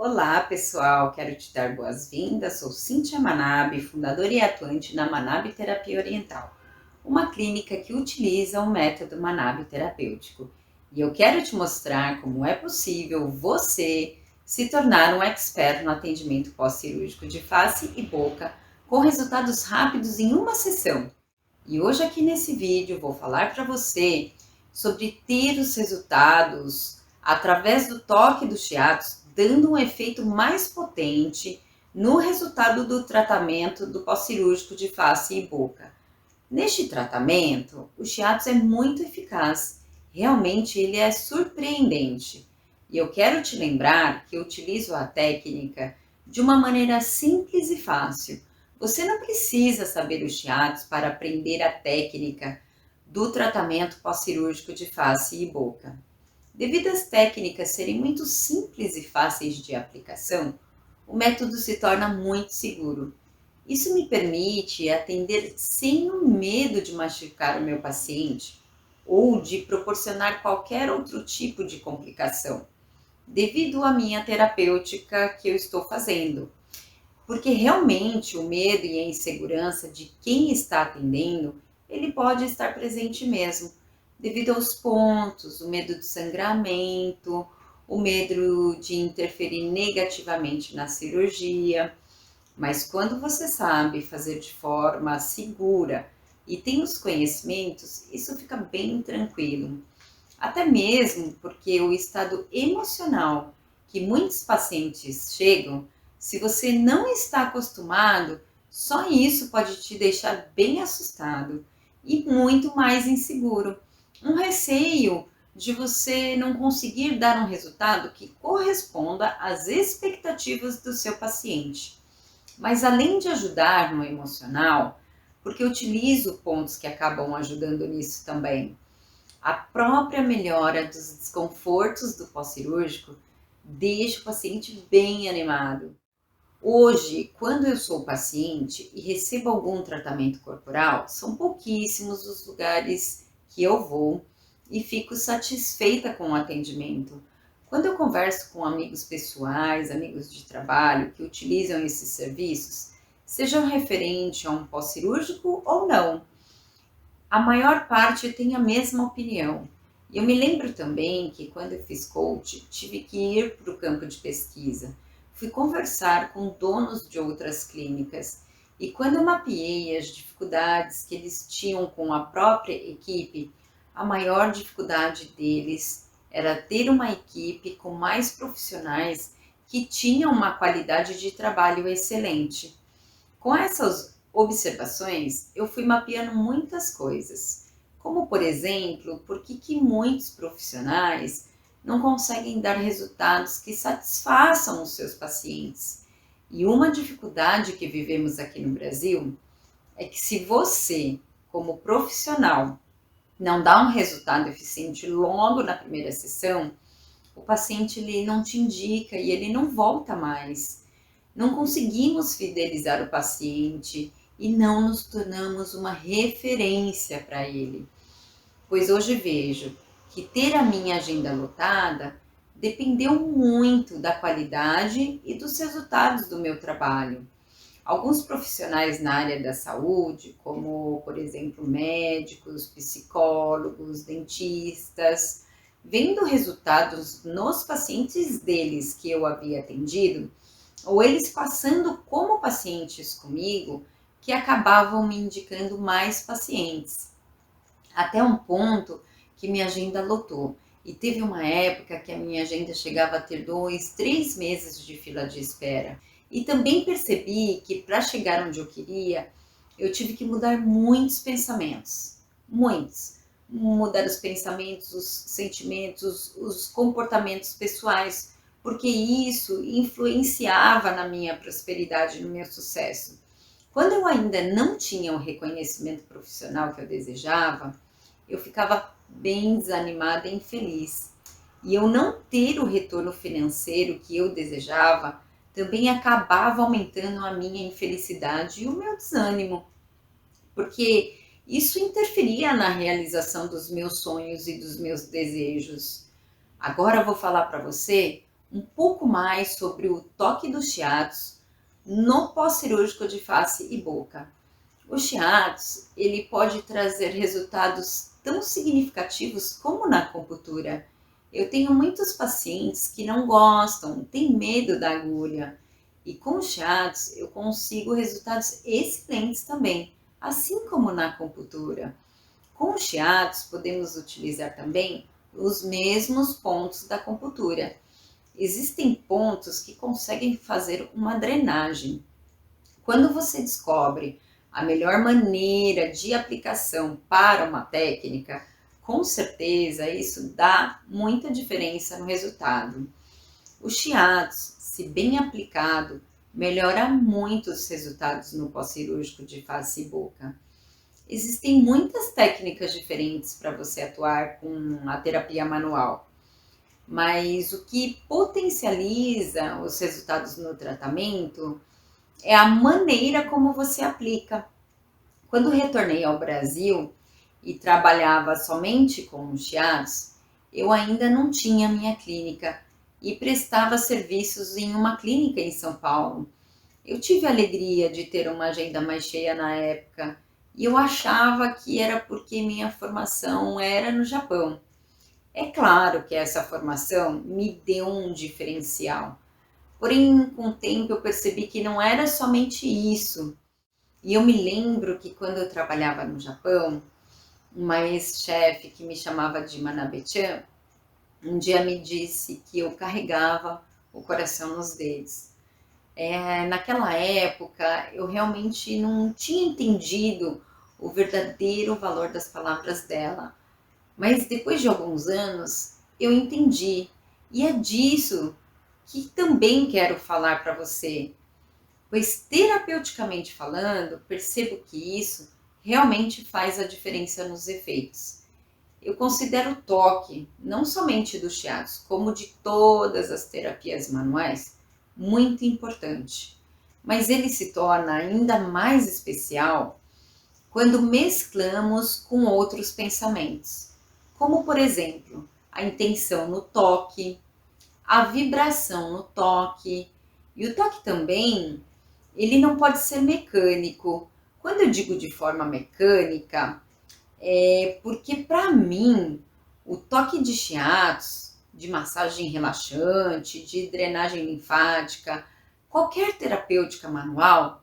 Olá, pessoal! Quero te dar boas-vindas. Sou Cíntia Manabe, fundadora e atuante na Manabe Terapia Oriental, uma clínica que utiliza o método Manabe terapêutico. E eu quero te mostrar como é possível você se tornar um expert no atendimento pós-cirúrgico de face e boca, com resultados rápidos em uma sessão. E hoje aqui nesse vídeo vou falar para você sobre ter os resultados através do toque dos chiatos, dando um efeito mais potente no resultado do tratamento do pós-cirúrgico de face e boca. Neste tratamento, o chiatos é muito eficaz, realmente ele é surpreendente. E eu quero te lembrar que eu utilizo a técnica de uma maneira simples e fácil. Você não precisa saber os chiatos para aprender a técnica do tratamento pós-cirúrgico de face e boca. Devido às técnicas serem muito simples e fáceis de aplicação, o método se torna muito seguro. Isso me permite atender sem o medo de machucar o meu paciente ou de proporcionar qualquer outro tipo de complicação, devido à minha terapêutica que eu estou fazendo. Porque realmente o medo e a insegurança de quem está atendendo, ele pode estar presente mesmo, devido aos pontos, o medo de sangramento, o medo de interferir negativamente na cirurgia. Mas quando você sabe fazer de forma segura e tem os conhecimentos, isso fica bem tranquilo. Até mesmo porque o estado emocional que muitos pacientes chegam, se você não está acostumado, só isso pode te deixar bem assustado e muito mais inseguro. Um receio de você não conseguir dar um resultado que corresponda às expectativas do seu paciente. Mas além de ajudar no emocional, porque eu utilizo pontos que acabam ajudando nisso também, a própria melhora dos desconfortos do pós-cirúrgico deixa o paciente bem animado. Hoje, quando eu sou paciente e recebo algum tratamento corporal, são pouquíssimos os lugares que eu vou e fico satisfeita com o atendimento. Quando eu converso com amigos pessoais, amigos de trabalho que utilizam esses serviços, sejam referente a um pós-cirúrgico ou não, a maior parte tem a mesma opinião. E eu me lembro também que quando eu fiz coach, tive que ir para o campo de pesquisa. Fui conversar com donos de outras clínicas e quando eu mapeei as dificuldades que eles tinham com a própria equipe, a maior dificuldade deles era ter uma equipe com mais profissionais que tinham uma qualidade de trabalho excelente. Com essas observações, eu fui mapeando muitas coisas, como por exemplo, por que muitos profissionais não conseguem dar resultados que satisfaçam os seus pacientes. E uma dificuldade que vivemos aqui no Brasil é que se você, como profissional, não dá um resultado eficiente logo na primeira sessão, o paciente ele não te indica e ele não volta mais. Não conseguimos fidelizar o paciente e não nos tornamos uma referência para ele. Pois hoje vejo que ter a minha agenda lotada dependeu muito da qualidade e dos resultados do meu trabalho. Alguns profissionais na área da saúde, como por exemplo médicos, psicólogos, dentistas, vendo resultados nos pacientes deles que eu havia atendido, ou eles passando como pacientes comigo, que acabavam me indicando mais pacientes, até um ponto que minha agenda lotou. E teve uma época que a minha agenda chegava a ter 2, 3 meses de fila de espera. E também percebi que para chegar onde eu queria, eu tive que mudar muitos pensamentos, muitos. Mudar os pensamentos, os sentimentos, os comportamentos pessoais, porque isso influenciava na minha prosperidade, no meu sucesso. Quando eu ainda não tinha o reconhecimento profissional que eu desejava, eu ficava bem desanimada e infeliz. E eu não ter o retorno financeiro que eu desejava também acabava aumentando a minha infelicidade e o meu desânimo, porque isso interferia na realização dos meus sonhos e dos meus desejos. Agora eu vou falar para você um pouco mais sobre o toque do shiatsu no pós-cirúrgico de face e boca. O shiatsu, ele pode trazer resultados tão significativos como na acupuntura. Eu tenho muitos pacientes que não gostam, têm medo da agulha. E com o shiatsu eu consigo resultados excelentes também, assim como na acupuntura. Com o shiatsu podemos utilizar também os mesmos pontos da acupuntura. Existem pontos que conseguem fazer uma drenagem. Quando você descobre a melhor maneira de aplicação para uma técnica, com certeza isso dá muita diferença no resultado. O shiatsu, se bem aplicado, melhora muito os resultados no pós-cirúrgico de face e boca. Existem muitas técnicas diferentes para você atuar com a terapia manual, mas o que potencializa os resultados no tratamento é a maneira como você aplica. Quando retornei ao Brasil e trabalhava somente com o shiatsu, eu ainda não tinha minha clínica e prestava serviços em uma clínica em São Paulo. Eu tive a alegria de ter uma agenda mais cheia na época e eu achava que era porque minha formação era no Japão. É claro que essa formação me deu um diferencial, porém, com o tempo eu percebi que não era somente isso. E eu me lembro que quando eu trabalhava no Japão, uma ex-chefe que me chamava de Manabe-chan, um dia me disse que eu carregava o coração nos dedos. Naquela época, eu realmente não tinha entendido o verdadeiro valor das palavras dela. Mas depois de alguns anos, eu entendi. E é disso que também quero falar para você. Pois terapeuticamente falando, percebo que isso realmente faz a diferença nos efeitos. Eu considero o toque, não somente do shiatsu, como de todas as terapias manuais, muito importante. Mas ele se torna ainda mais especial quando mesclamos com outros pensamentos, como por exemplo, a intenção no toque, a vibração no toque, e o toque também ele não pode ser mecânico. Quando eu digo de forma mecânica, é porque para mim o toque de shiatsu, de massagem relaxante, de drenagem linfática, qualquer terapêutica manual,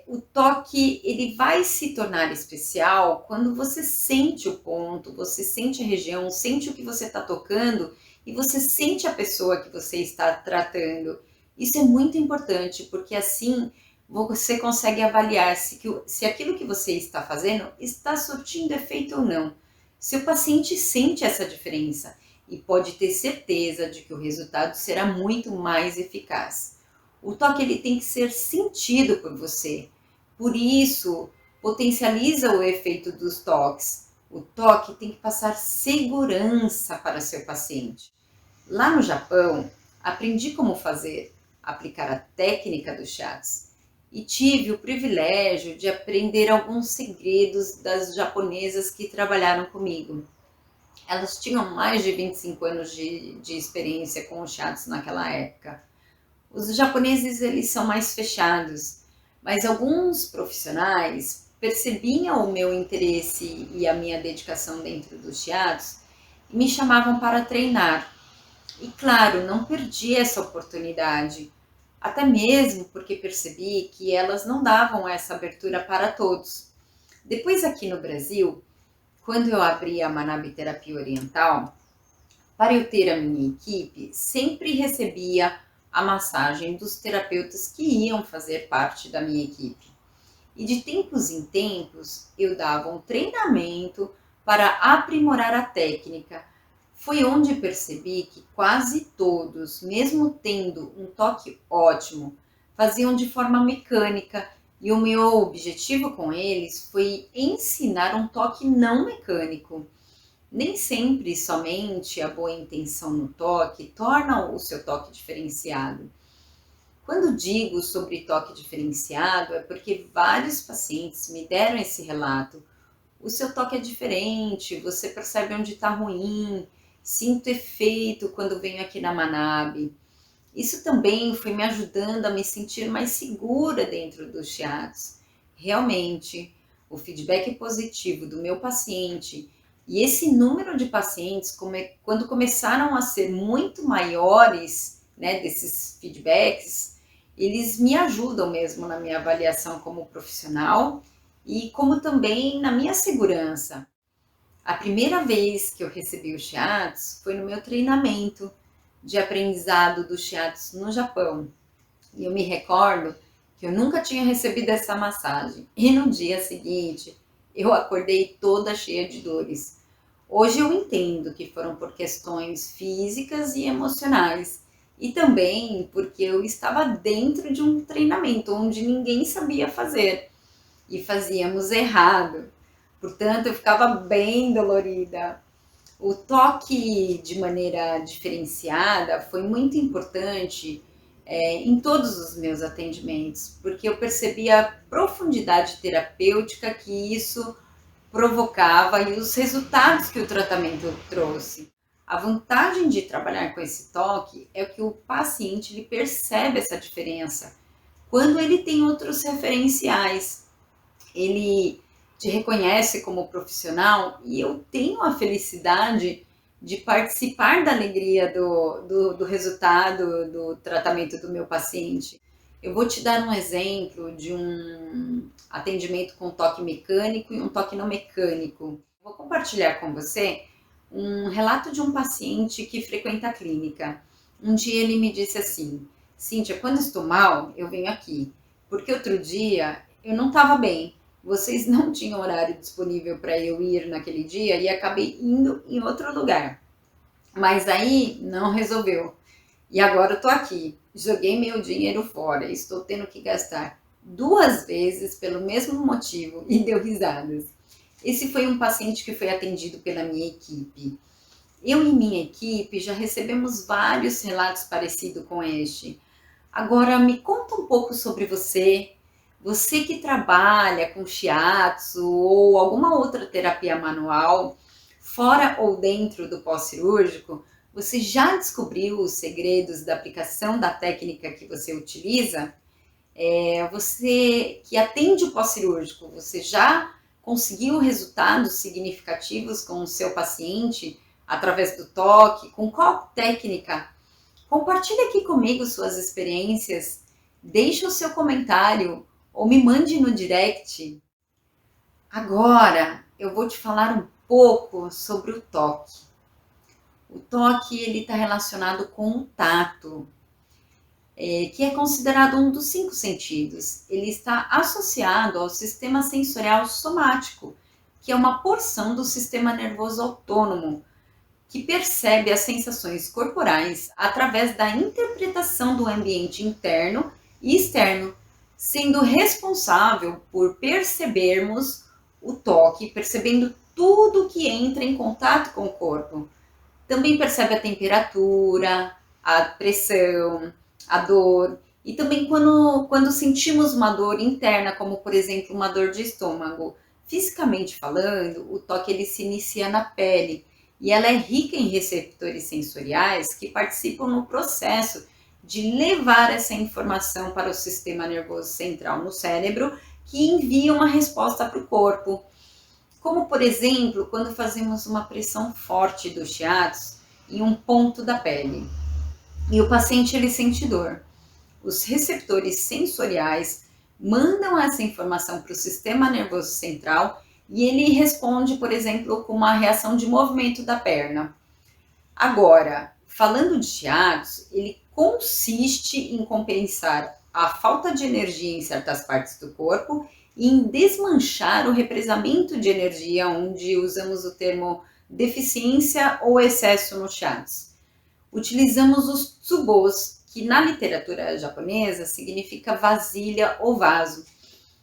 o toque ele vai se tornar especial quando você sente o ponto, você sente a região, sente o que você está tocando e você sente a pessoa que você está tratando. Isso é muito importante, porque assim você consegue avaliar se aquilo que você está fazendo está surtindo efeito ou não. Se o paciente sente essa diferença e pode ter certeza de que o resultado será muito mais eficaz. O toque ele tem que ser sentido por você. Por isso, potencializa o efeito dos toques. O toque tem que passar segurança para seu paciente. Lá no Japão, aprendi como aplicar a técnica do shiatsu e tive o privilégio de aprender alguns segredos das japonesas que trabalharam comigo. Elas tinham mais de 25 anos de experiência com o shiatsu naquela época. Os japoneses eles são mais fechados, mas alguns profissionais percebiam o meu interesse e a minha dedicação dentro do shiatsu e me chamavam para treinar. E claro, não perdi essa oportunidade, até mesmo porque percebi que elas não davam essa abertura para todos. Depois aqui no Brasil, quando eu abri a Manabe Terapia Oriental, para eu ter a minha equipe, sempre recebia a massagem dos terapeutas que iam fazer parte da minha equipe. E de tempos em tempos eu dava um treinamento para aprimorar a técnica. Foi onde percebi que quase todos, mesmo tendo um toque ótimo, faziam de forma mecânica. E o meu objetivo com eles foi ensinar um toque não mecânico. Nem sempre somente a boa intenção no toque torna o seu toque diferenciado. Quando digo sobre toque diferenciado, é porque vários pacientes me deram esse relato. O seu toque é diferente, você percebe onde está ruim, sinto efeito quando venho aqui na Manabe. Isso também foi me ajudando a me sentir mais segura dentro dos shiatsu. Realmente, o feedback positivo do meu paciente e esse número de pacientes, quando começaram a ser muito maiores, né, desses feedbacks, eles me ajudam mesmo na minha avaliação como profissional e como também na minha segurança. A primeira vez que eu recebi o shiatsu foi no meu treinamento de aprendizado do shiatsu no Japão. E eu me recordo que eu nunca tinha recebido essa massagem. E no dia seguinte, eu acordei toda cheia de dores. Hoje eu entendo que foram por questões físicas e emocionais. E também porque eu estava dentro de um treinamento onde ninguém sabia fazer e fazíamos errado. Portanto, eu ficava bem dolorida. O toque de maneira diferenciada foi muito importante em todos os meus atendimentos, porque eu percebi a profundidade terapêutica que isso provocava e os resultados que o tratamento trouxe. A vantagem de trabalhar com esse toque é que o paciente ele percebe essa diferença quando ele tem outros referenciais. Ele te reconhece como profissional e eu tenho a felicidade de participar da alegria do resultado do tratamento do meu paciente. Eu vou te dar um exemplo de um atendimento com toque mecânico e um toque não mecânico. Vou compartilhar com você um relato de um paciente que frequenta a clínica. Um dia ele me disse assim: Cíntia, quando estou mal, eu venho aqui, porque outro dia eu não estava bem. Vocês não tinham horário disponível para eu ir naquele dia e acabei indo em outro lugar. Mas aí não resolveu. E agora eu tô aqui. Joguei meu dinheiro fora. Estou tendo que gastar 2 vezes pelo mesmo motivo e deu risadas. Esse foi um paciente que foi atendido pela minha equipe. Eu e minha equipe já recebemos vários relatos parecidos com este. Agora me conta um pouco sobre você. Você que trabalha com shiatsu ou alguma outra terapia manual, fora ou dentro do pós-cirúrgico, você já descobriu os segredos da aplicação da técnica que você utiliza? Você que atende o pós-cirúrgico, você já conseguiu resultados significativos com o seu paciente através do toque? Com qual técnica? Compartilhe aqui comigo suas experiências, deixe o seu comentário ou me mande no direct. Agora eu vou te falar um pouco sobre o toque. O toque ele está relacionado com o tato, que é considerado um dos 5 sentidos. Ele está associado ao sistema sensorial somático, que é uma porção do sistema nervoso autônomo, que percebe as sensações corporais através da interpretação do ambiente interno e externo, sendo responsável por percebermos o toque, percebendo tudo que entra em contato com o corpo. Também percebe a temperatura, a pressão, a dor. E também quando sentimos uma dor interna, como por exemplo uma dor de estômago, fisicamente falando, o toque ele se inicia na pele e ela é rica em receptores sensoriais que participam no processo de levar essa informação para o sistema nervoso central no cérebro, que envia uma resposta para o corpo. Como, por exemplo, quando fazemos uma pressão forte do shiatsu em um ponto da pele e o paciente ele sente dor. Os receptores sensoriais mandam essa informação para o sistema nervoso central e ele responde, por exemplo, com uma reação de movimento da perna. Agora, falando de shiatsu, ele consiste em compensar a falta de energia em certas partes do corpo e em desmanchar o represamento de energia, onde usamos o termo deficiência ou excesso no shiatsu. Utilizamos os tsubos, que na literatura japonesa significa vasilha ou vaso.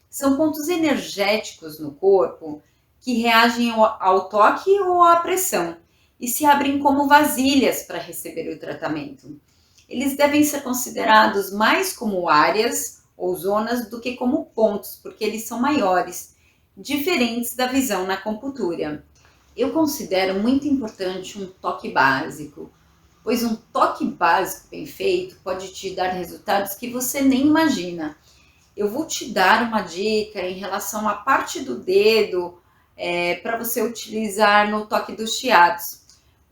São pontos energéticos no corpo que reagem ao toque ou à pressão e se abrem como vasilhas para receber o tratamento. Eles devem ser considerados mais como áreas ou zonas do que como pontos, porque eles são maiores, diferentes da visão na acupuntura. Eu considero muito importante um toque básico, pois um toque básico bem feito pode te dar resultados que você nem imagina. Eu vou te dar uma dica em relação à parte do dedo para você utilizar no toque dos shiatsu.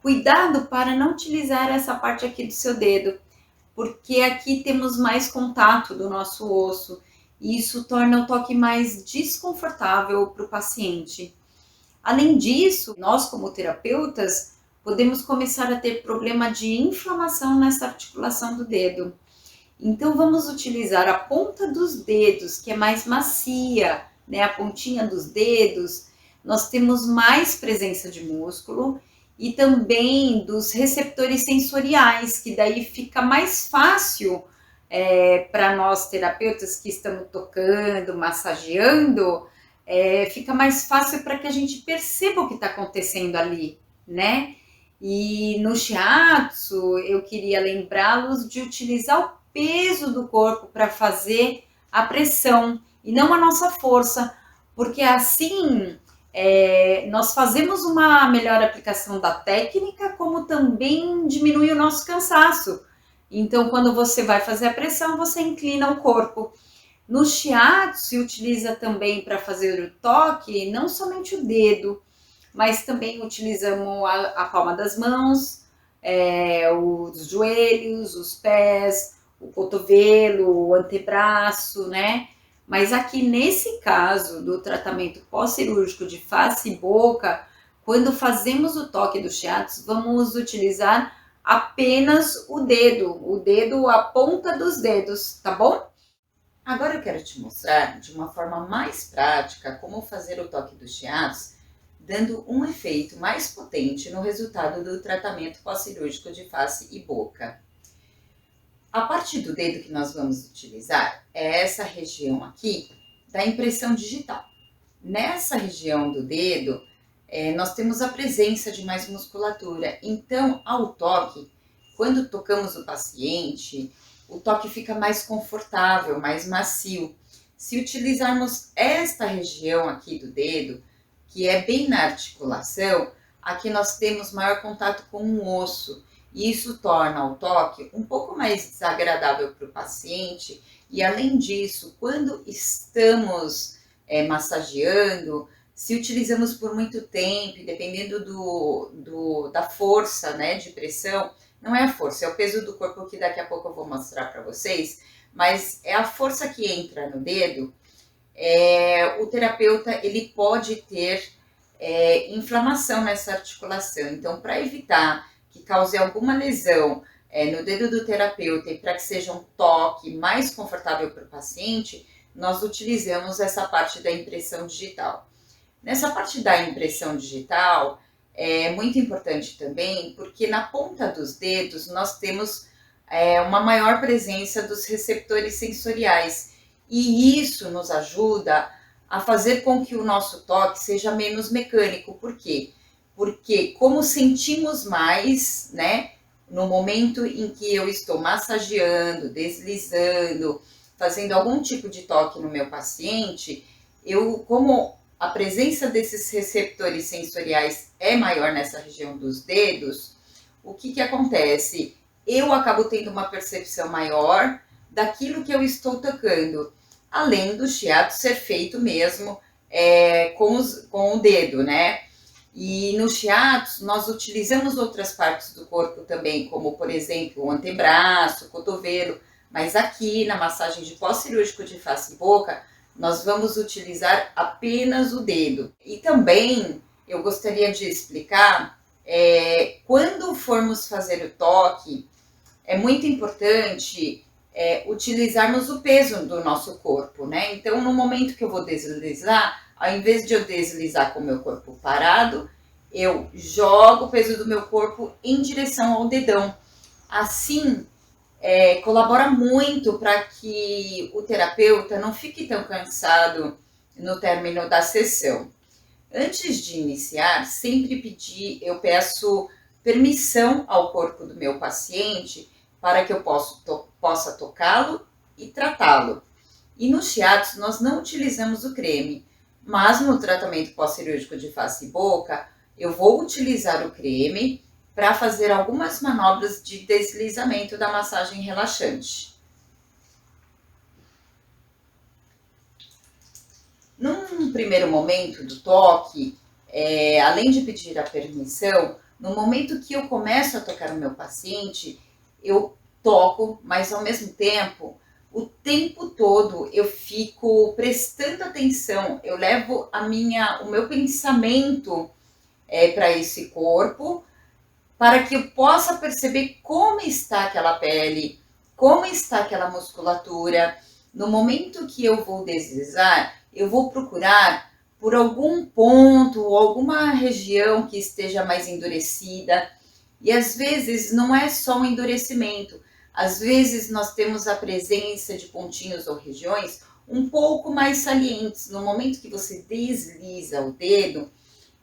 Cuidado para não utilizar essa parte aqui do seu dedo, porque aqui temos mais contato do nosso osso e isso torna o toque mais desconfortável para o paciente. Além disso, nós como terapeutas podemos começar a ter problema de inflamação nessa articulação do dedo. Então vamos utilizar a ponta dos dedos, que é mais macia, né? A pontinha dos dedos, nós temos mais presença de músculo e também dos receptores sensoriais, que daí fica mais fácil para nós terapeutas que estamos tocando, massageando, fica mais fácil para que a gente perceba o que está acontecendo ali, né? E no shiatsu, eu queria lembrá-los de utilizar o peso do corpo para fazer a pressão e não a nossa força, porque assim nós fazemos uma melhor aplicação da técnica, como também diminui o nosso cansaço. Então, quando você vai fazer a pressão, você inclina o corpo. No shiatsu se utiliza também para fazer o toque, não somente o dedo, mas também utilizamos a palma das mãos, os joelhos, os pés, o cotovelo, o antebraço, né? Mas aqui nesse caso do tratamento pós-cirúrgico de face e boca, quando fazemos o toque do shiatsu, vamos utilizar apenas o dedo, a ponta dos dedos, tá bom? Agora eu quero te mostrar de uma forma mais prática como fazer o toque do shiatsu, dando um efeito mais potente no resultado do tratamento pós-cirúrgico de face e boca. A parte do dedo que nós vamos utilizar é essa região aqui da impressão digital. Nessa região do dedo, nós temos a presença de mais musculatura. Então, ao toque, quando tocamos o paciente, o toque fica mais confortável, mais macio. Se utilizarmos esta região aqui do dedo, que é bem na articulação, aqui nós temos maior contato com o osso. E isso torna o toque um pouco mais desagradável para o paciente. E além disso, quando estamos massageando, se utilizamos por muito tempo, dependendo da força, né, de pressão, não é a força, é o peso do corpo que daqui a pouco eu vou mostrar para vocês, mas é a força que entra no dedo, o terapeuta ele pode ter inflamação nessa articulação. Então, para evitar que cause alguma lesão no dedo do terapeuta e para que seja um toque mais confortável para o paciente, nós utilizamos essa parte da impressão digital. Nessa parte da impressão digital, é muito importante também, porque na ponta dos dedos nós temos uma maior presença dos receptores sensoriais, e isso nos ajuda a fazer com que o nosso toque seja menos mecânico. Por quê? Porque como sentimos mais, né, no momento em que eu estou massageando, deslizando, fazendo algum tipo de toque no meu paciente, como a presença desses receptores sensoriais é maior nessa região dos dedos, o que acontece? Eu acabo tendo uma percepção maior daquilo que eu estou tocando, além do shiatsu ser feito mesmo com o dedo, né? E no shiatsu nós utilizamos outras partes do corpo também, como por exemplo o antebraço, o cotovelo, mas aqui na massagem de pós-cirúrgico de face e boca, nós vamos utilizar apenas o dedo. E também eu gostaria de explicar, quando formos fazer o toque, é muito importante utilizarmos o peso do nosso corpo, né? Então, no momento que eu vou deslizar, ao invés de eu deslizar com o meu corpo parado, eu jogo o peso do meu corpo em direção ao dedão. Assim, colabora muito para que o terapeuta não fique tão cansado no término da sessão. Antes de iniciar, eu peço permissão ao corpo do meu paciente para que eu possa tocá-lo e tratá-lo. E no shiatsu nós não utilizamos o creme, mas no tratamento pós-cirúrgico de face e boca, eu vou utilizar o creme para fazer algumas manobras de deslizamento da massagem relaxante. Num primeiro momento do toque, além de pedir a permissão, no momento que eu começo a tocar no meu paciente, eu toco, mas ao mesmo tempo, o tempo todo eu fico prestando atenção, eu levo o meu pensamento para esse corpo, para que eu possa perceber como está aquela pele, como está aquela musculatura. No momento que eu vou deslizar, eu vou procurar por algum ponto ou alguma região que esteja mais endurecida. E às vezes não é só um endurecimento, às vezes nós temos a presença de pontinhos ou regiões um pouco mais salientes. No momento que você desliza o dedo,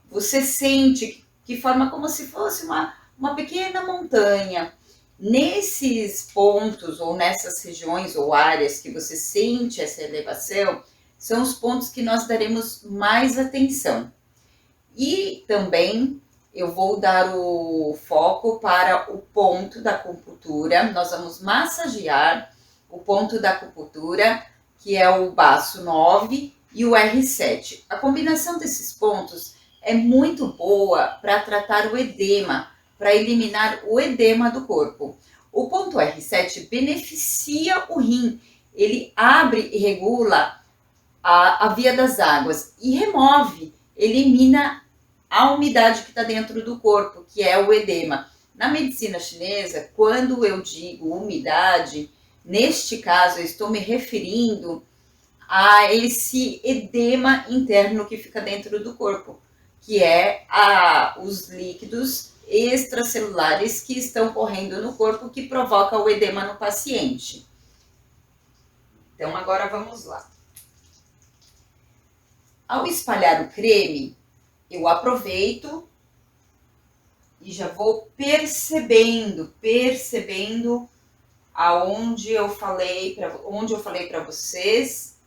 você sente que forma como se fosse uma pequena montanha. Nesses pontos ou nessas regiões ou áreas que você sente essa elevação, são os pontos que nós daremos mais atenção. E também eu vou dar o foco para o ponto da acupuntura. Nós vamos massagear o ponto da acupuntura, que é o baço 9 e o R7. A combinação desses pontos é muito boa para tratar o edema, para eliminar o edema do corpo. O ponto R7 beneficia o rim, ele abre e regula a via das águas e remove, elimina a umidade que está dentro do corpo, que é o edema. Na medicina chinesa, quando eu digo umidade, neste caso eu estou me referindo a esse edema interno que fica dentro do corpo, que é os líquidos extracelulares que estão correndo no corpo que provoca o edema no paciente. Então agora vamos lá. Ao espalhar o creme, eu aproveito e já vou percebendo onde eu falei para vocês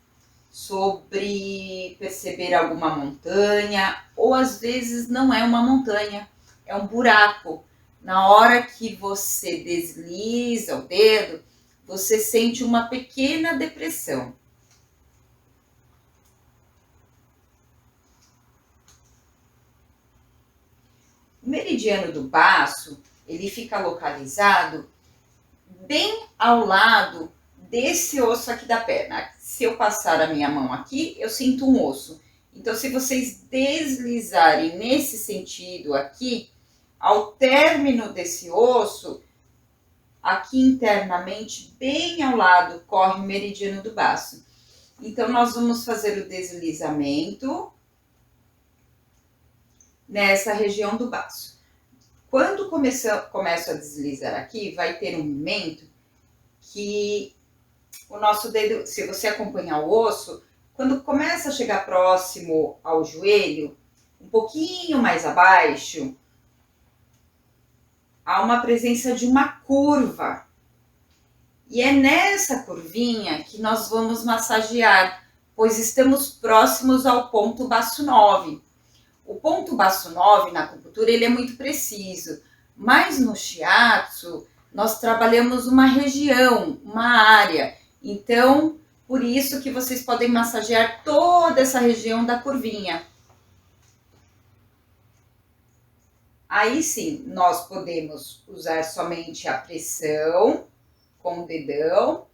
sobre perceber alguma montanha, ou às vezes não é uma montanha, é um buraco. Na hora que você desliza o dedo, você sente uma pequena depressão. O meridiano do baço, ele fica localizado bem ao lado desse osso aqui da perna. Se eu passar a minha mão aqui, eu sinto um osso. Então, se vocês deslizarem nesse sentido aqui, ao término desse osso, aqui internamente, bem ao lado, corre o meridiano do baço. Então, nós vamos fazer o deslizamento nessa região do baço. Quando começo a deslizar aqui, vai ter um momento que o nosso dedo, se você acompanhar o osso, quando começa a chegar próximo ao joelho, um pouquinho mais abaixo, há uma presença de uma curva. E é nessa curvinha que nós vamos massagear, pois estamos próximos ao ponto baço 9. O ponto baço 9 na acupuntura ele é muito preciso, mas no shiatsu nós trabalhamos uma região, uma área. Então, por isso que vocês podem massagear toda essa região da curvinha. Aí sim, nós podemos usar somente a pressão com o dedão.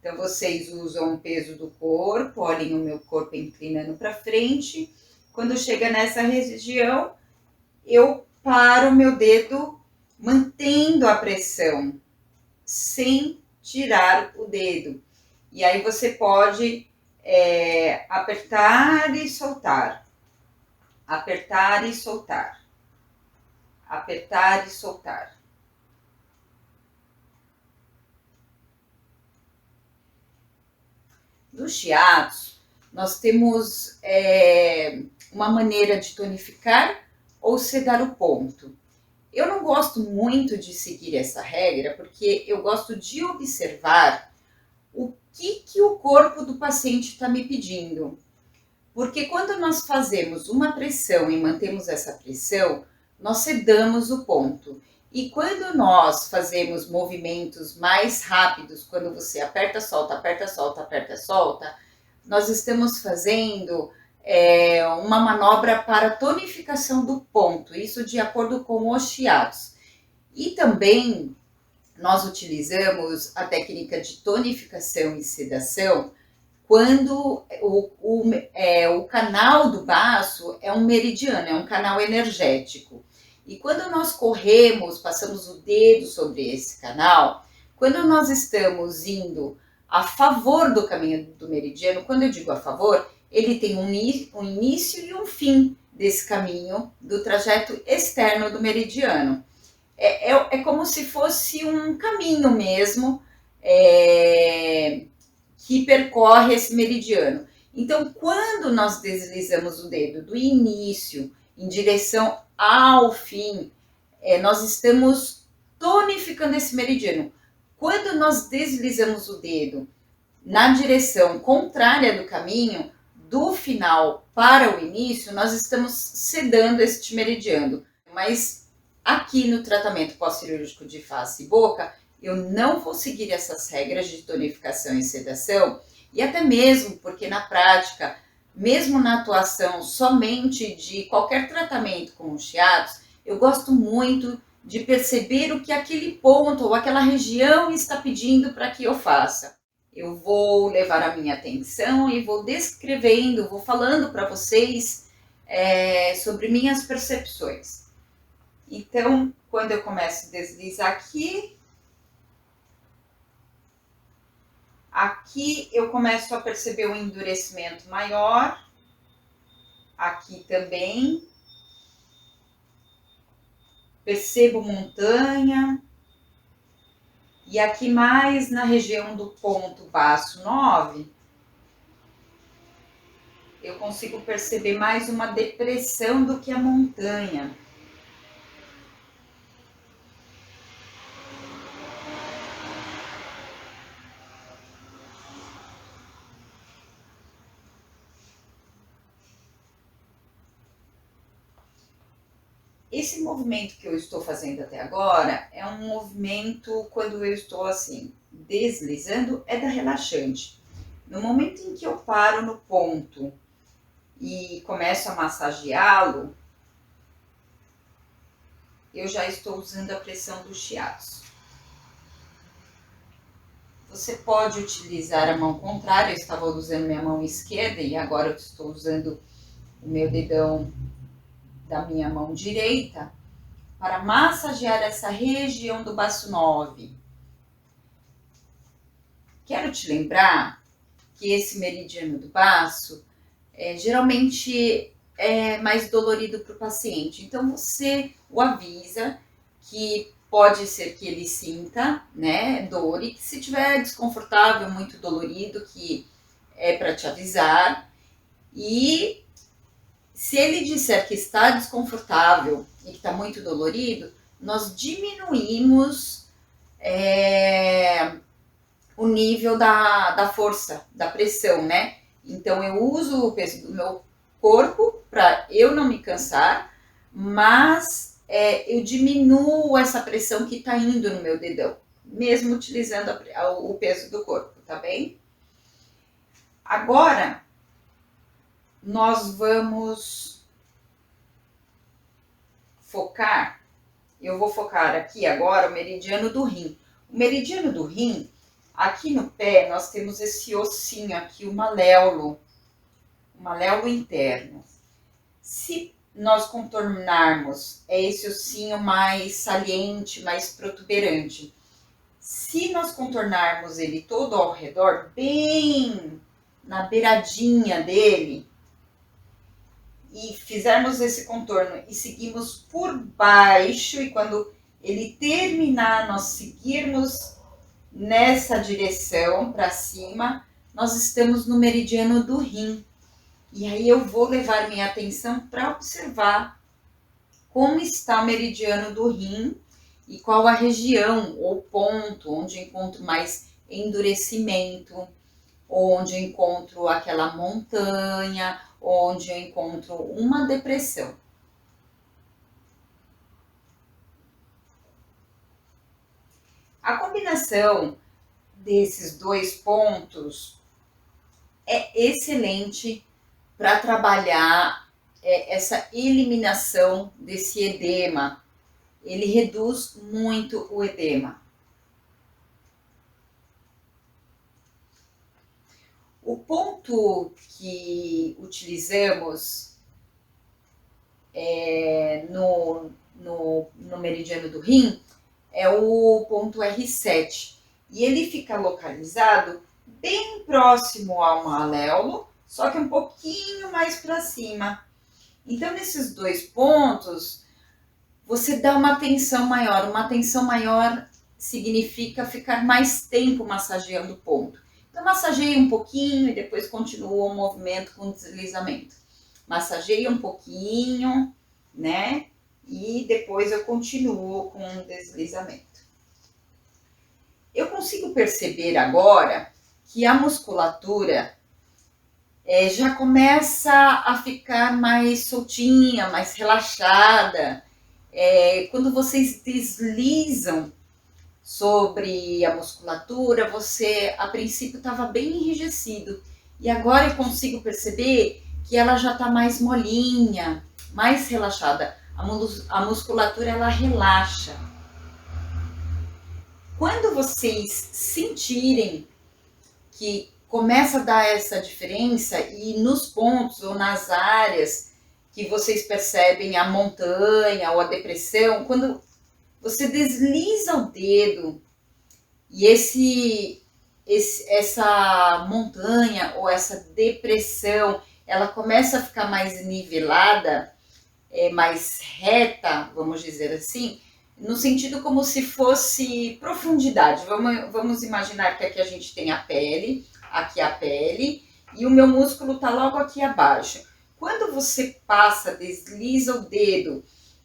Então, vocês usam o peso do corpo, olhem o meu corpo inclinando para frente. Quando chega nessa região, eu paro o meu dedo mantendo a pressão, sem tirar o dedo. E aí você pode apertar e soltar, apertar e soltar, apertar e soltar. No shiatsu, nós temos uma maneira de tonificar ou sedar o ponto. Eu não gosto muito de seguir essa regra, porque eu gosto de observar o que o corpo do paciente está me pedindo. Porque quando nós fazemos uma pressão e mantemos essa pressão, nós sedamos o ponto. E quando nós fazemos movimentos mais rápidos, quando você aperta, solta, aperta, solta, aperta, solta, nós estamos fazendo uma manobra para tonificação do ponto, isso de acordo com os chiados. E também nós utilizamos a técnica de tonificação e sedação quando o canal do baço é um meridiano, é um canal energético. E quando nós corremos, passamos o dedo sobre esse canal, quando nós estamos indo a favor do caminho do meridiano, quando eu digo a favor, ele tem um início e um fim desse caminho, do trajeto externo do meridiano. É como se fosse um caminho mesmo, que percorre esse meridiano. Então, quando nós deslizamos o dedo do início em direção ao fim, nós estamos tonificando esse meridiano. Quando nós deslizamos o dedo na direção contrária do caminho, do final para o início, nós estamos sedando este meridiano. Mas aqui no tratamento pós-cirúrgico de face e boca, eu não vou seguir essas regras de tonificação e sedação, e até mesmo porque na prática, mesmo na atuação somente de qualquer tratamento com os chiados, eu gosto muito de perceber o que aquele ponto ou aquela região está pedindo para que eu faça. Eu vou levar a minha atenção e vou descrevendo, vou falando para vocês sobre minhas percepções. Então, quando eu começo a deslizar aqui eu começo a perceber um endurecimento maior, aqui também, percebo montanha, e aqui mais na região do ponto baço 9, eu consigo perceber mais uma depressão do que a montanha. Esse movimento que eu estou fazendo até agora é um movimento quando eu estou assim, deslizando, é da relaxante. No momento em que eu paro no ponto e começo a massageá-lo, eu já estou usando a pressão dos chiados. Você pode utilizar a mão contrária, eu estava usando minha mão esquerda e agora eu estou usando o meu dedão da minha mão direita para massagear essa região do baço 9. Quero te lembrar que esse meridiano do baço geralmente é mais dolorido para o paciente. Então você o avisa que pode ser que ele sinta, né, dor, e que se tiver desconfortável, muito dolorido, que é para te avisar. E se ele disser que está desconfortável e que está muito dolorido, nós diminuímos o nível da força, da pressão, né? Então eu uso o peso do meu corpo para eu não me cansar, mas eu diminuo essa pressão que está indo no meu dedão, mesmo utilizando o peso do corpo, tá bem? Agora, nós vamos focar, eu vou focar aqui agora o meridiano do rim. O meridiano do rim, aqui no pé, nós temos esse ossinho aqui, o maléolo interno. Se nós contornarmos esse ossinho mais saliente, mais protuberante, se nós contornarmos ele todo ao redor, bem na beiradinha dele, e fizermos esse contorno e seguimos por baixo, e quando ele terminar, nós seguirmos nessa direção para cima, nós estamos no meridiano do rim. E aí eu vou levar minha atenção para observar como está o meridiano do rim e qual a região ou ponto onde encontro mais endurecimento, onde encontro aquela montanha, onde eu encontro uma depressão. A combinação desses dois pontos é excelente para trabalhar essa eliminação desse edema. Ele reduz muito o edema. O ponto que utilizamos no meridiano do rim é o ponto R7. E ele fica localizado bem próximo ao maléolo, só que um pouquinho mais para cima. Então, nesses dois pontos, você dá uma tensão maior. Uma tensão maior significa ficar mais tempo massageando o ponto. Então, massageia um pouquinho e depois continua o movimento com deslizamento. Massageia um pouquinho, né? E depois eu continuo com o deslizamento. Eu consigo perceber agora que a musculatura já começa a ficar mais soltinha, mais relaxada. Quando vocês deslizam sobre a musculatura, você a princípio estava bem enrijecido. E agora eu consigo perceber que ela já está mais molinha, mais relaxada. A musculatura ela relaxa. Quando vocês sentirem que começa a dar essa diferença e nos pontos ou nas áreas que vocês percebem a montanha ou a depressão, quando você desliza o dedo e essa montanha ou essa depressão, ela começa a ficar mais nivelada, mais reta, vamos dizer assim, no sentido como se fosse profundidade. Vamos imaginar que aqui a gente tem a pele, aqui a pele, e o meu músculo está logo aqui abaixo. Quando você desliza o dedo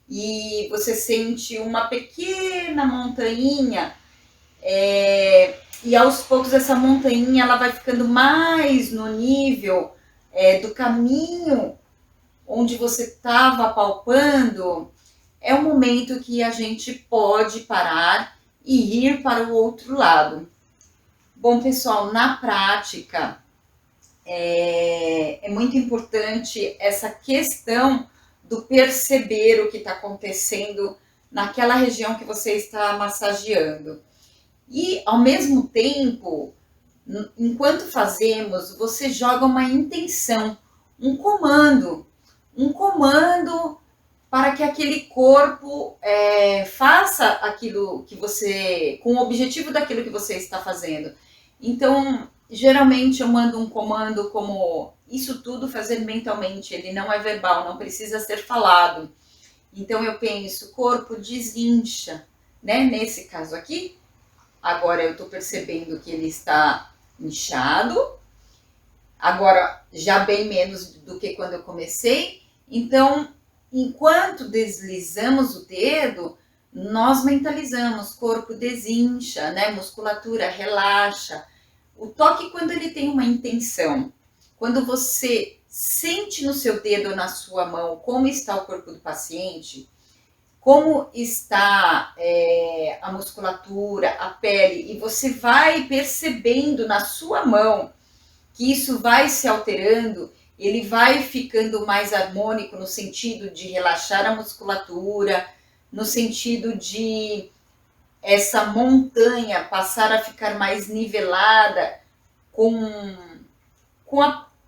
e você sente uma pequena montanha, e aos poucos essa montanha ela vai ficando mais no nível do caminho onde você estava palpando, é o momento que a gente pode parar e ir para o outro lado. Bom, pessoal, na prática é muito importante essa questão do perceber o que está acontecendo naquela região que você está massageando. E, ao mesmo tempo, enquanto fazemos, você joga uma intenção, um comando para que aquele corpo faça aquilo que você, com o objetivo daquilo que você está fazendo. Então, geralmente eu mando um comando como isso tudo fazer mentalmente, ele não é verbal, não precisa ser falado. Então eu penso, corpo desincha, né? Nesse caso aqui, agora eu estou percebendo que ele está inchado, agora já bem menos do que quando eu comecei. Então, enquanto deslizamos o dedo, nós mentalizamos, corpo desincha, né? Musculatura relaxa. O toque, quando ele tem uma intenção, quando você sente no seu dedo ou na sua mão como está o corpo do paciente, como está a musculatura, a pele, e você vai percebendo na sua mão que isso vai se alterando, ele vai ficando mais harmônico no sentido de relaxar a musculatura, no sentido de essa montanha passar a ficar mais nivelada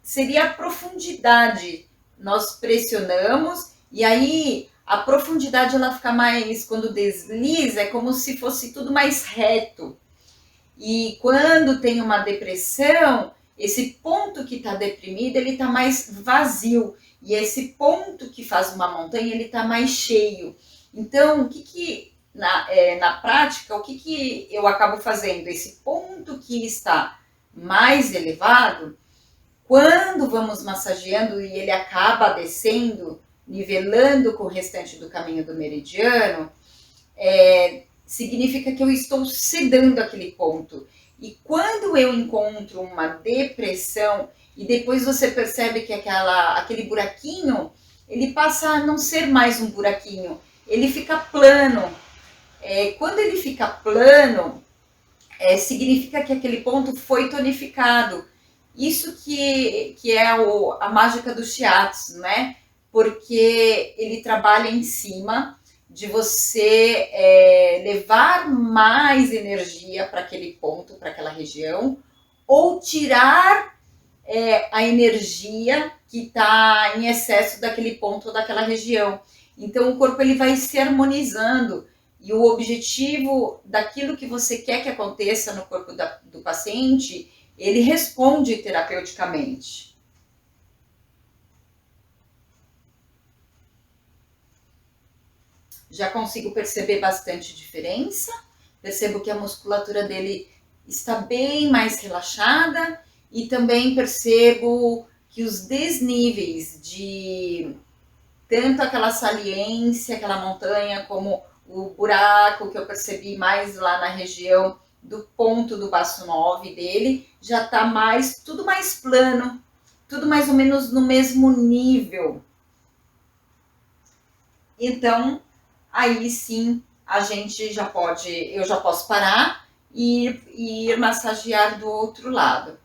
seria a profundidade. Nós pressionamos e aí a profundidade ela fica mais, quando desliza, é como se fosse tudo mais reto. E quando tem uma depressão, esse ponto que está deprimido, ele está mais vazio. E esse ponto que faz uma montanha, ele está mais cheio. Então, na prática, o que eu acabo fazendo? Esse ponto que está mais elevado, quando vamos massageando e ele acaba descendo, nivelando com o restante do caminho do meridiano, significa que eu estou sedando aquele ponto. E quando eu encontro uma depressão, e depois você percebe que aquele buraquinho, ele passa a não ser mais um buraquinho, ele fica plano. Quando ele fica plano, significa que aquele ponto foi tonificado. Isso que é a mágica do shiatsu, né? Porque ele trabalha em cima de você levar mais energia para aquele ponto, para aquela região, ou tirar a energia que está em excesso daquele ponto ou daquela região. Então o corpo ele vai se harmonizando e o objetivo daquilo que você quer que aconteça no corpo do paciente, ele responde terapeuticamente. Já consigo perceber bastante diferença, percebo que a musculatura dele está bem mais relaxada e também percebo que os desníveis de tanto aquela saliência, aquela montanha, como o buraco que eu percebi mais lá na região do ponto do baço 9 dele, já está tudo mais plano, tudo mais ou menos no mesmo nível. Então, aí sim, eu já posso parar e ir massagear do outro lado.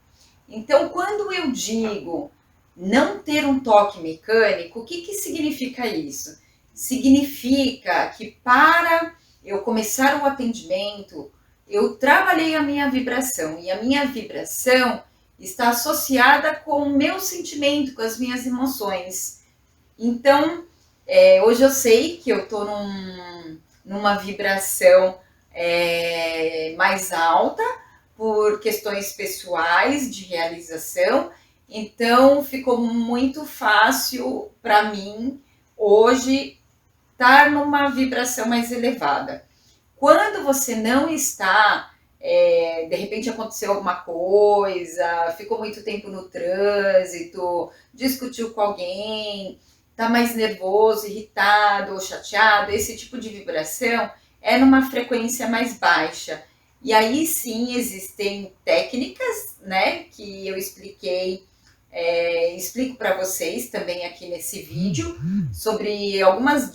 Então, quando eu digo não ter um toque mecânico, o que significa isso? Significa que para eu começar o atendimento, eu trabalhei a minha vibração, e a minha vibração está associada com o meu sentimento, com as minhas emoções. Então, hoje eu sei que eu estou numa vibração mais alta, por questões pessoais de realização, então ficou muito fácil para mim hoje estar numa vibração mais elevada. Quando você não está, de repente aconteceu alguma coisa, ficou muito tempo no trânsito, discutiu com alguém, está mais nervoso, irritado ou chateado, esse tipo de vibração é numa frequência mais baixa. E aí sim existem técnicas, né, que eu explico para vocês também aqui nesse vídeo, sobre algumas.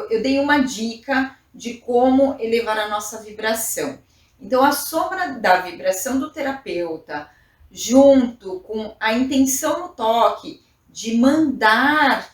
Eu dei uma dica de como elevar a nossa vibração. Então, a soma da vibração do terapeuta, junto com a intenção no toque de mandar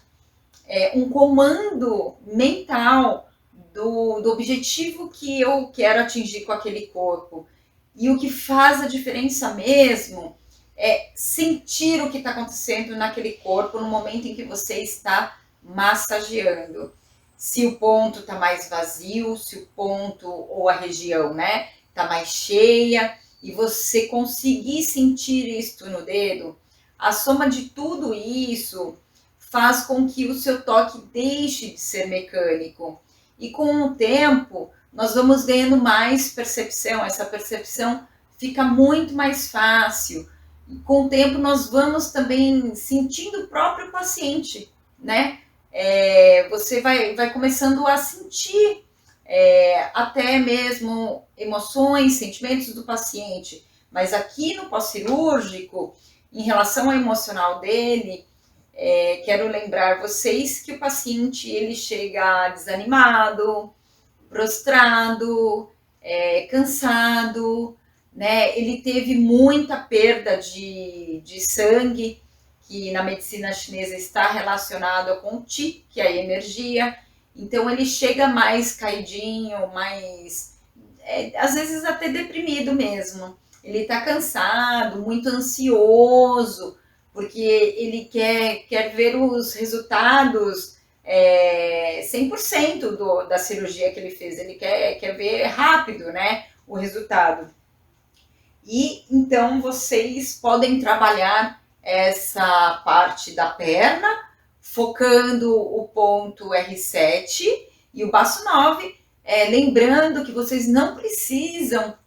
um comando mental do objetivo que eu quero atingir com aquele corpo. E o que faz a diferença mesmo é sentir o que está acontecendo naquele corpo no momento em que você está massageando. Se o ponto está mais vazio, se o ponto ou a região, né, está mais cheia, e você conseguir sentir isto no dedo, a soma de tudo isso faz com que o seu toque deixe de ser mecânico. E com o tempo, nós vamos ganhando mais percepção, essa percepção fica muito mais fácil. E com o tempo, nós vamos também sentindo o próprio paciente, né? Você vai começando a sentir até mesmo emoções, sentimentos do paciente. Mas aqui no pós-cirúrgico, em relação ao emocional dele, quero lembrar vocês que o paciente ele chega desanimado, prostrado, cansado, né? Ele teve muita perda de sangue, que na medicina chinesa está relacionado com o Qi, que é a energia. Então ele chega mais caidinho, mais às vezes até deprimido mesmo. Ele está cansado, muito ansioso, porque ele quer ver os resultados 100% da cirurgia que ele fez. Ele quer ver rápido, né, o resultado. E então vocês podem trabalhar essa parte da perna, focando o ponto R7 e o baço 9, lembrando que vocês não precisam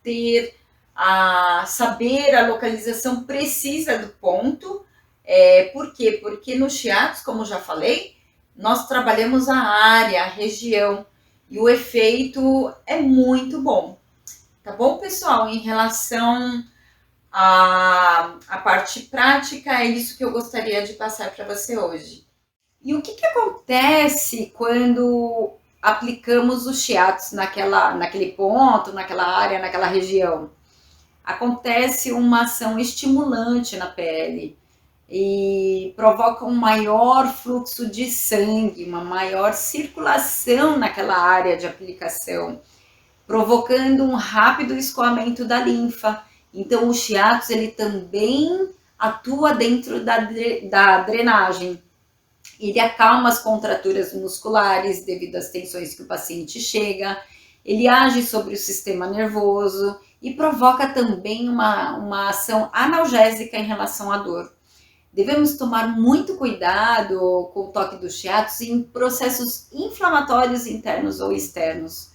saber a localização precisa do ponto. Por quê? Porque no shiatsu, como já falei, nós trabalhamos a área, a região, e o efeito é muito bom. Tá bom, pessoal? Em relação à parte prática, é isso que eu gostaria de passar para você hoje. E o que acontece quando aplicamos os shiatos naquele ponto, naquela área, naquela região? Acontece uma ação estimulante na pele e provoca um maior fluxo de sangue, uma maior circulação naquela área de aplicação, provocando um rápido escoamento da linfa. Então, o shiatsu ele também atua dentro da drenagem. Ele acalma as contraturas musculares devido às tensões que o paciente chega, ele age sobre o sistema nervoso e provoca também uma ação analgésica em relação à dor. Devemos tomar muito cuidado com o toque do shiatsu em processos inflamatórios internos ou externos,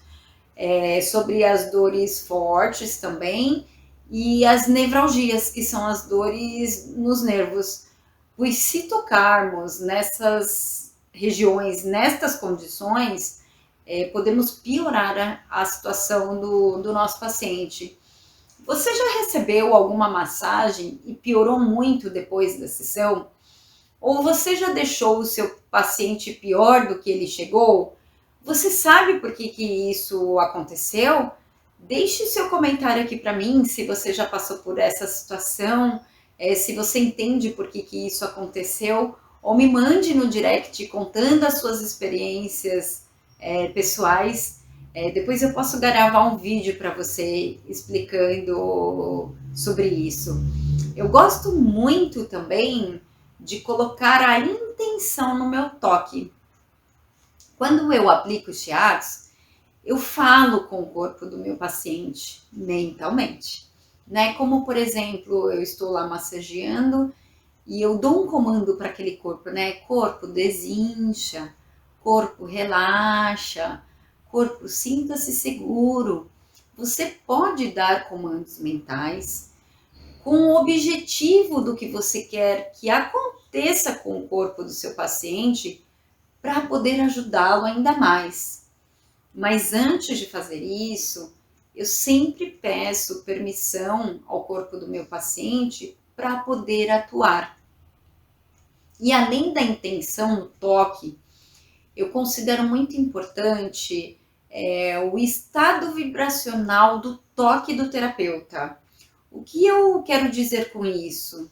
sobre as dores fortes também e as nevralgias, que são as dores nos nervos. Pois se tocarmos nessas regiões, nestas condições, podemos piorar a situação do nosso paciente. Você já recebeu alguma massagem e piorou muito depois da sessão? Ou você já deixou o seu paciente pior do que ele chegou? Você sabe por que isso aconteceu? Deixe o seu comentário aqui para mim, se você já passou por essa situação, se você entende por que isso aconteceu, ou me mande no direct contando as suas experiências pessoais. Depois eu posso gravar um vídeo para você explicando sobre isso. Eu gosto muito também de colocar a intenção no meu toque. Quando eu aplico o shiatsu, eu falo com o corpo do meu paciente mentalmente, né? Como, por exemplo, eu estou lá massageando e eu dou um comando para aquele corpo, né? Corpo, desincha, corpo, relaxa, corpo, sinta-se seguro. Você pode dar comandos mentais com o objetivo do que você quer que aconteça com o corpo do seu paciente para poder ajudá-lo ainda mais. Mas antes de fazer isso, eu sempre peço permissão ao corpo do meu paciente para poder atuar. E além da intenção no toque, eu considero muito importante o estado vibracional do toque do terapeuta. O que eu quero dizer com isso?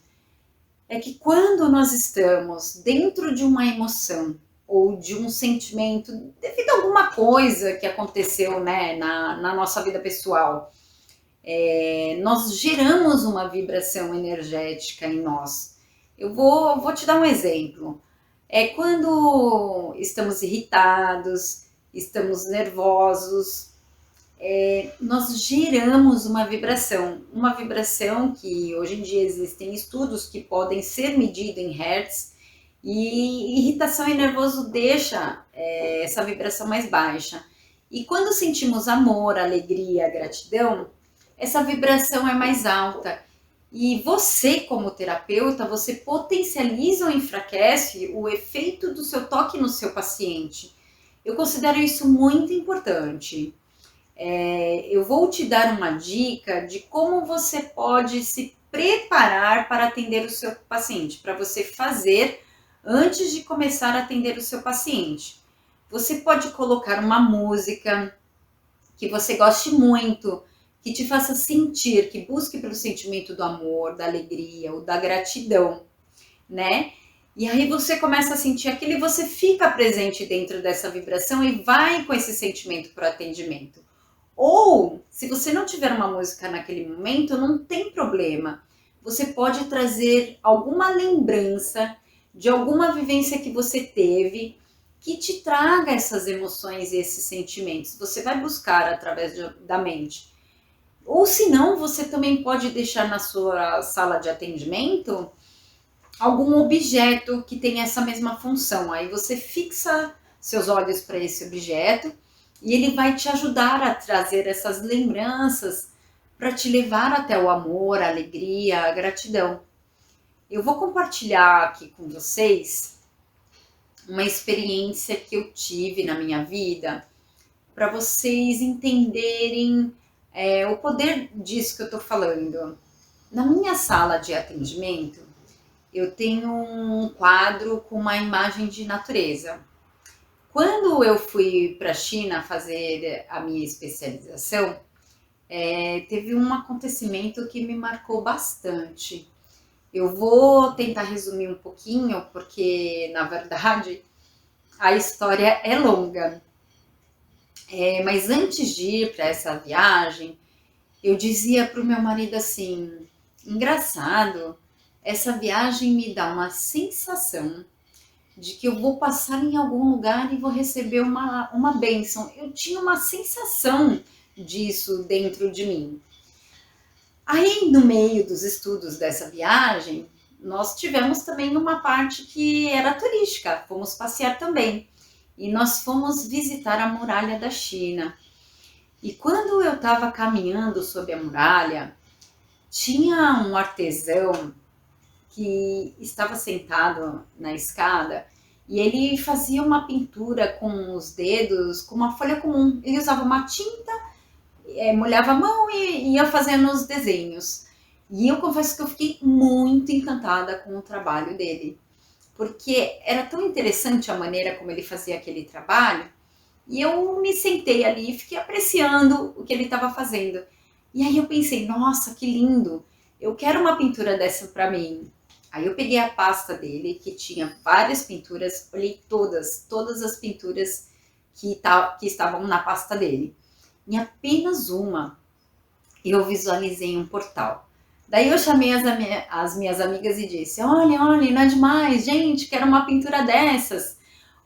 É que quando nós estamos dentro de uma emoção ou de um sentimento, devido a alguma coisa que aconteceu, né, na nossa vida pessoal, nós geramos uma vibração energética em nós. Eu vou te dar um exemplo. Quando estamos irritados, estamos nervosos, nós geramos uma vibração que hoje em dia existem estudos que podem ser medidos em hertz, e irritação e nervoso deixa essa vibração mais baixa. E quando sentimos amor, alegria, gratidão, essa vibração é mais alta. E você, como terapeuta, você potencializa ou enfraquece o efeito do seu toque no seu paciente. Eu considero isso muito importante. Eu vou te dar uma dica de como você pode se preparar para atender o seu paciente, para você fazer antes de começar a atender o seu paciente. Você pode colocar uma música que você goste muito, que te faça sentir, que busque pelo sentimento do amor, da alegria ou da gratidão, né? E aí você começa a sentir aquilo e você fica presente dentro dessa vibração e vai com esse sentimento para o atendimento. Ou, se você não tiver uma música naquele momento, não tem problema. Você pode trazer alguma lembrança de alguma vivência que você teve que te traga essas emoções e esses sentimentos. Você vai buscar através da mente. Ou se não, você também pode deixar na sua sala de atendimento algum objeto que tenha essa mesma função. Aí você fixa seus olhos para esse objeto e ele vai te ajudar a trazer essas lembranças para te levar até o amor, a alegria, a gratidão. Eu vou compartilhar aqui com vocês uma experiência que eu tive na minha vida para vocês entenderem O poder disso que eu estou falando. Na minha sala de atendimento, eu tenho um quadro com uma imagem de natureza. Quando eu fui para a China fazer a minha especialização, teve um acontecimento que me marcou bastante. Eu vou tentar resumir um pouquinho, porque na verdade a história é longa. Mas antes de ir para essa viagem, eu dizia para o meu marido assim: engraçado, essa viagem me dá uma sensação de que eu vou passar em algum lugar e vou receber uma bênção. Eu tinha uma sensação disso dentro de mim. Aí, no meio dos estudos dessa viagem, nós tivemos também uma parte que era turística, fomos passear também. E nós fomos visitar a muralha da China. E quando eu estava caminhando sob a muralha, tinha um artesão que estava sentado na escada e ele fazia uma pintura com os dedos, com uma folha comum. Ele usava uma tinta, molhava a mão e ia fazendo os desenhos. E eu confesso que eu fiquei muito encantada com o trabalho dele, porque era tão interessante a maneira como ele fazia aquele trabalho, e eu me sentei ali e fiquei apreciando o que ele estava fazendo. E aí eu pensei, nossa, que lindo, eu quero uma pintura dessa para mim. Aí eu peguei a pasta dele, que tinha várias pinturas, olhei todas as pinturas que estavam na pasta dele. Em apenas uma, eu visualizei um portal. Daí eu chamei as minhas amigas e disse: olha, não é demais, gente, quero uma pintura dessas.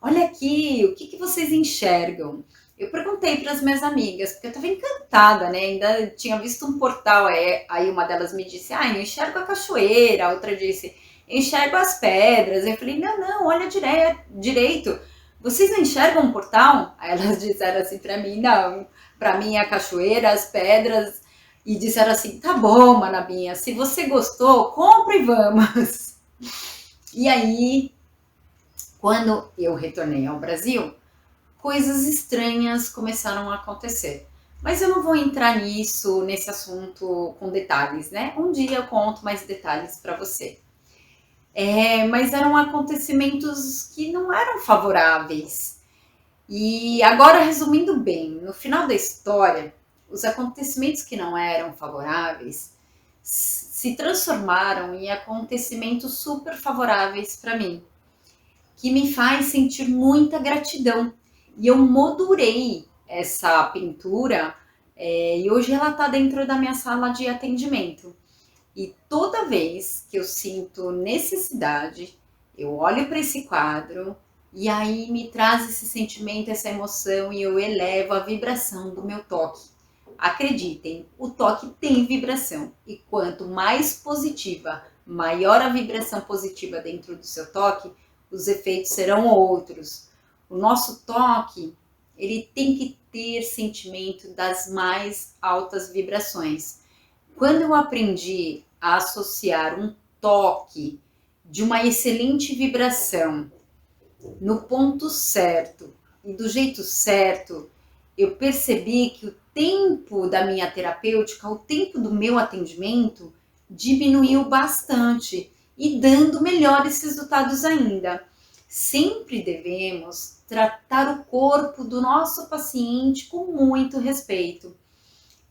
Olha aqui, o que vocês enxergam? Eu perguntei para as minhas amigas, porque eu estava encantada, né? Ainda tinha visto um portal, aí uma delas me disse: eu enxergo a cachoeira, a outra disse: eu enxergo as pedras. Eu falei: não, olha direito. Vocês não enxergam um portal? Aí elas disseram assim para mim: não, para mim é a cachoeira, as pedras. E disseram assim: tá bom, Manabinha, se você gostou, compra e vamos. E aí, quando eu retornei ao Brasil, coisas estranhas começaram a acontecer. Mas eu não vou entrar nesse assunto com detalhes, né? Um dia eu conto mais detalhes para você. Mas eram acontecimentos que não eram favoráveis. E agora, resumindo bem, no final da história, os acontecimentos que não eram favoráveis se transformaram em acontecimentos super favoráveis para mim, que me faz sentir muita gratidão. E eu moldurei essa pintura e hoje ela está dentro da minha sala de atendimento. E toda vez que eu sinto necessidade, eu olho para esse quadro e aí me traz esse sentimento, essa emoção e eu elevo a vibração do meu toque. Acreditem, o toque tem vibração e quanto mais positiva, maior a vibração positiva dentro do seu toque, os efeitos serão outros. O nosso toque, ele tem que ter sentimento das mais altas vibrações. Quando eu aprendi a associar um toque de uma excelente vibração no ponto certo e do jeito certo, eu percebi que o tempo da minha terapêutica, o tempo do meu atendimento diminuiu bastante e dando melhores resultados ainda. Sempre devemos tratar o corpo do nosso paciente com muito respeito.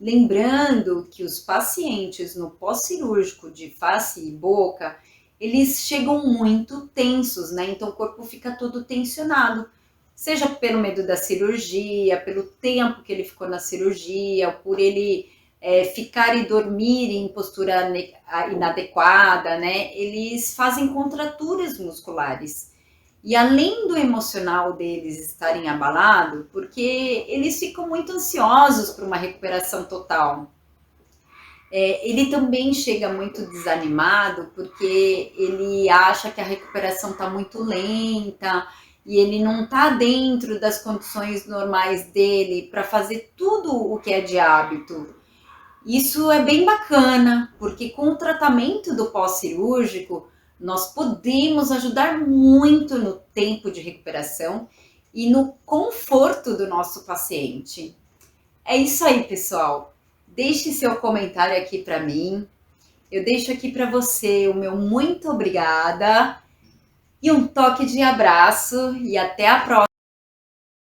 Lembrando que os pacientes no pós-cirúrgico de face e boca, eles chegam muito tensos, né? Então o corpo fica todo tensionado, seja pelo medo da cirurgia, pelo tempo que ele ficou na cirurgia, por ele ficar e dormir em postura inadequada, né? Eles fazem contraturas musculares. E além do emocional deles estarem abalado, porque eles ficam muito ansiosos por uma recuperação total. Ele também chega muito desanimado, porque ele acha que a recuperação está muito lenta e ele não está dentro das condições normais dele para fazer tudo o que é de hábito. Isso é bem bacana, porque com o tratamento do pós-cirúrgico, nós podemos ajudar muito no tempo de recuperação e no conforto do nosso paciente. É isso aí, pessoal. Deixe seu comentário aqui para mim. Eu deixo aqui para você o meu muito obrigada e um toque de abraço e até a próxima.